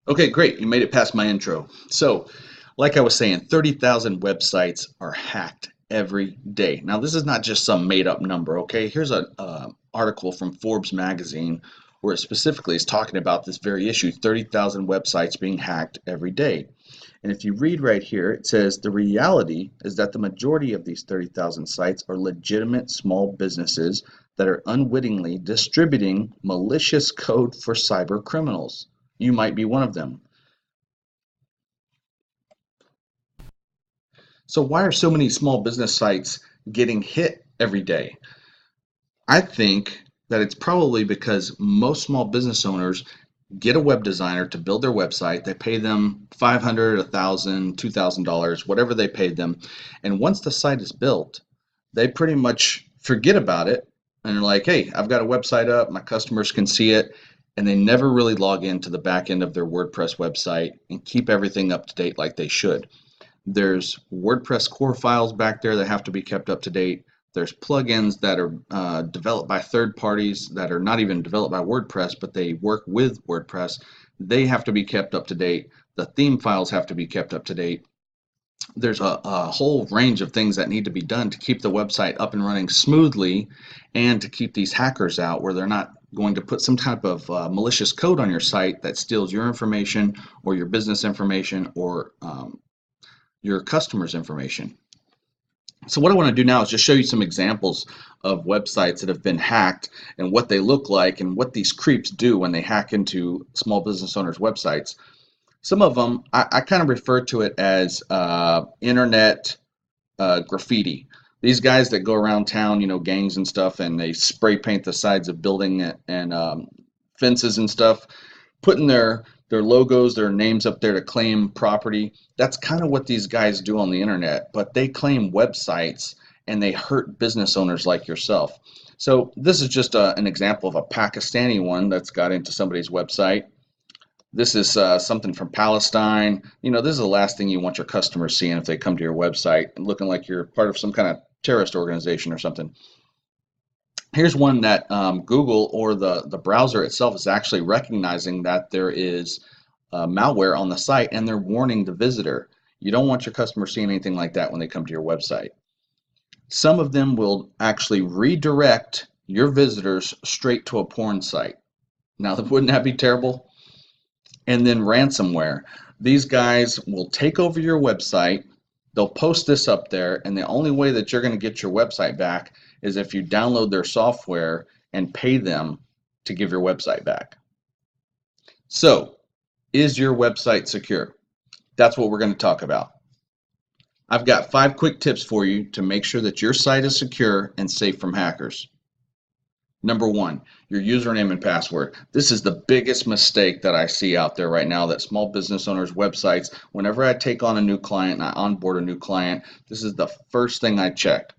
Okay, great. You made it past my intro. So, like I was saying, 30,000 websites are hacked every day. Now, this is not just some made up number, okay? Here's an article from Forbes magazine where it specifically is talking about this very issue, 30,000 websites being hacked every day. And if you read right here, it says the reality is that the majority of these 30,000 sites are legitimate small businesses that are unwittingly distributing malicious code for cyber criminals. You might be one of them. So why are so many small business sites getting hit every day? I think that it's probably because most small business owners get a web designer to build their website. They pay them 500, 1,000, $2,000, whatever they paid them. And once the site is built, they pretty much forget about it and they're like, hey, I've got a website up, my customers can see it. And they never really log into the back end of their WordPress website and keep everything up to date like they should. There's WordPress core files back there that have to be kept up to date. There's plugins that are developed by third parties that are not even developed by WordPress, but they work with WordPress. They have to be kept up to date. The theme files have to be kept up to date. There's a whole range of things that need to be done to keep the website up and running smoothly and to keep these hackers out where they're not going to put some type of malicious code on your site that steals your information or your business information or your customers' information. So what I want to do now is just show you some examples of websites that have been hacked and what they look like and what these creeps do when they hack into small business owners' websites. Some of them, I kind of refer to it as internet graffiti. These guys that go around town, gangs and stuff, and they spray paint the sides of building and fences and stuff, putting their logos, their names up there to claim property. That's kind of what these guys do on the internet, but they claim websites and they hurt business owners like yourself. So this is just an example of a Pakistani one that's got into somebody's website. This is something from Palestine. This is the last thing you want your customers seeing if they come to your website looking like you're part of some kind of terrorist organization or something. Here's one that Google or the browser itself is actually recognizing that there is malware on the site and they're warning the visitor. You don't want your customer seeing anything like that when they come to your website. Some of them will actually redirect your visitors straight to a porn site. Now, wouldn't that be terrible? And then ransomware. These guys will take over your website. They'll post this up there, and the only way that you're going to get your website back is if you download their software and pay them to give your website back. So, is your website secure? That's what we're going to talk about. I've got 5 quick tips for you to make sure that your site is secure and safe from hackers. Number 1, your username and password. This is the biggest mistake that I see out there right now that small business owners' websites, whenever I take on a new client and I onboard a new client, this is the first thing I check.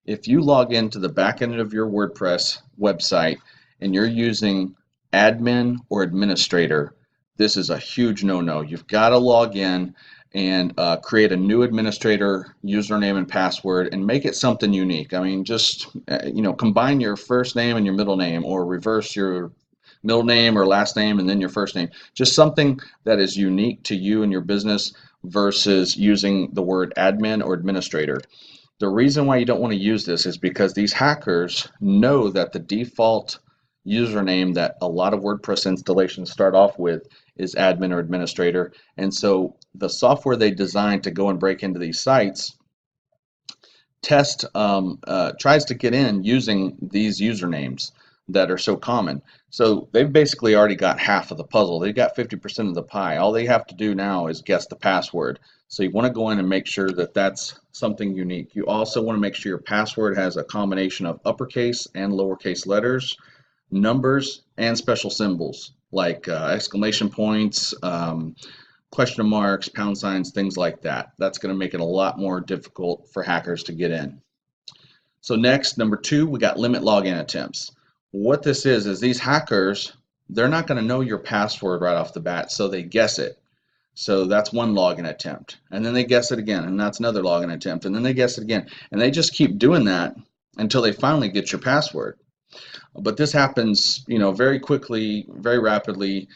If you log into the back end of your WordPress website and you're using admin or administrator, this is a huge no-no. You've got to log in and create a new administrator username and password and make it something unique. I mean, just combine your first name and your middle name, or reverse your middle name or last name and then your first name. Just something that is unique to you and your business versus using the word admin or administrator. The reason why you don't want to use this is because these hackers know that the default username that a lot of WordPress installations start off with is admin or administrator. And so the software they designed to go and break into these sites tries to get in using these usernames that are so common. So they've basically already got half of the puzzle. They've got 50% of the pie. All they have to do now is guess the password. So you want to go in and make sure that that's something unique. You also want to make sure your password has a combination of uppercase and lowercase letters, numbers, and special symbols like exclamation points, question marks, pound signs, things like that. That's going to make it a lot more difficult for hackers to get in. So next, number 2, we got limit login attempts. What this is these hackers, they're not going to know your password right off the bat, so they guess it. So that's one login attempt. And then they guess it again, and that's another login attempt, and then they guess it again. And they just keep doing that until they finally get your password. But this happens, very quickly, very rapidly.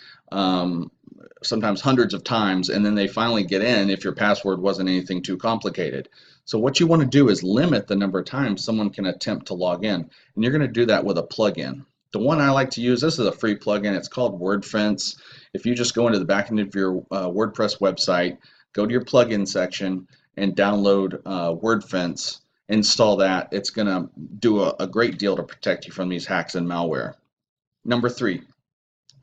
sometimes hundreds of times, and then they finally get in if your password wasn't anything too complicated. So what you want to do is limit the number of times someone can attempt to log in, and you're going to do that with a plugin. The one I like to use, this is a free plugin. It's called WordFence. If you just go into the back end of your WordPress website, go to your plugin section and download WordFence, install that. It's going to do a great deal to protect you from these hacks and malware. Number 3,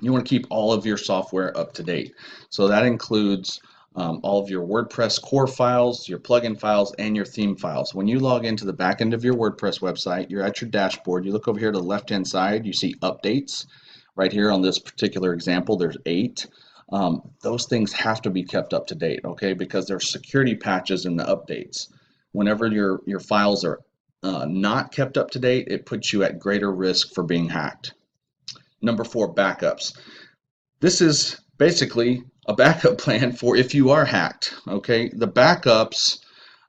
you want to keep all of your software up to date. So that includes all of your WordPress core files, your plugin files, and your theme files. When you log into the back end of your WordPress website, you're at your dashboard. You look over here to the left-hand side, you see updates. Right here on this particular example, there's 8. Those things have to be kept up to date, okay? Because there's security patches in the updates. Whenever your files are not kept up to date, it puts you at greater risk for being hacked. Number 4, backups. This is basically a backup plan for if you are hacked, okay? The backups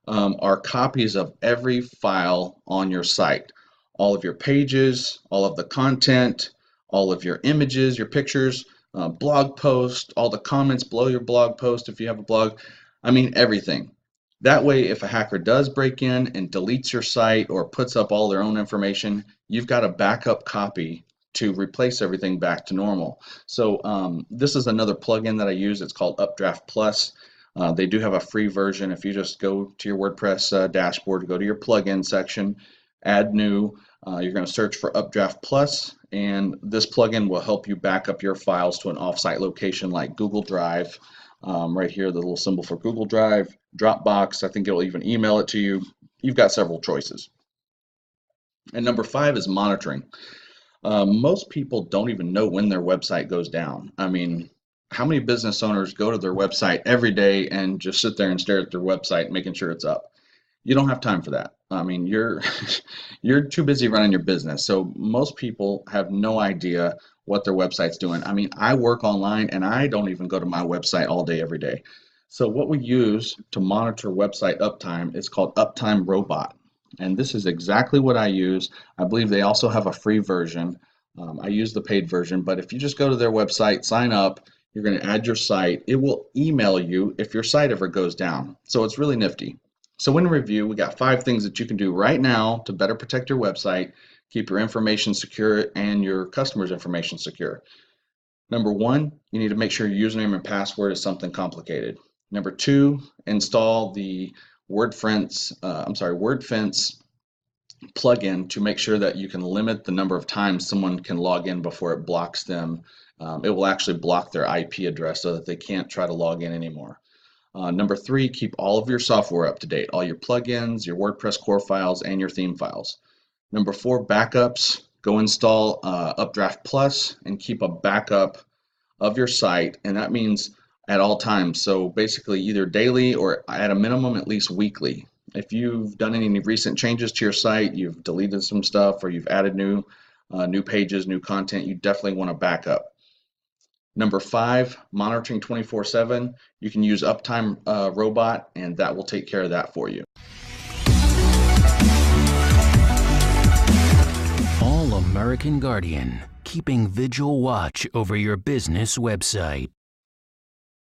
are copies of every file on your site. All of your pages, all of the content, all of your images, your pictures, blog posts, all the comments below your blog post if you have a blog. I mean, everything. That way, if a hacker does break in and deletes your site or puts up all their own information, you've got a backup copy to replace everything back to normal. So this is another plugin that I use. It's called Updraft Plus. They do have a free version. If you just go to your WordPress dashboard, go to your plugin section, add new, you're going to search for Updraft Plus, and this plugin will help you back up your files to an offsite location like Google Drive. Right here, the little symbol for Google Drive, Dropbox. I think it'll even email it to you. You've got several choices. And number 5 is monitoring. Most people don't even know when their website goes down. I mean, how many business owners go to their website every day and just sit there and stare at their website making sure it's up? You don't have time for that. I mean, you're you're too busy running your business. So most people have no idea what their website's doing. I mean, I work online and I don't even go to my website all day every day. So what we use to monitor website uptime is called Uptime Robot. And this is exactly what I use. I believe they also have a free version. I use the paid version, but if you just go to their website, sign up, you're going to add your site. It will email you if your site ever goes down. So it's really nifty. So in review, we got 5 things that you can do right now to better protect your website, keep your information secure, and your customers' information secure. Number 1, you need to make sure your username and password is something complicated. Number 2, install the WordFence plugin to make sure that you can limit the number of times someone can log in before it blocks them. It will actually block their IP address so that they can't try to log in anymore. Number 3, keep all of your software up to date, all your plugins, your WordPress core files, and your theme files. Number 4, backups. Go install Updraft Plus and keep a backup of your site, and that means at all times. So basically either daily or at a minimum at least weekly. If you've done any recent changes to your site, you've deleted some stuff, or you've added new pages, new content, you definitely want to back up. Number 5, monitoring 24/7. You can use Uptime Robot, and that will take care of that for you. All American Guardian, keeping vigil watch over your business website.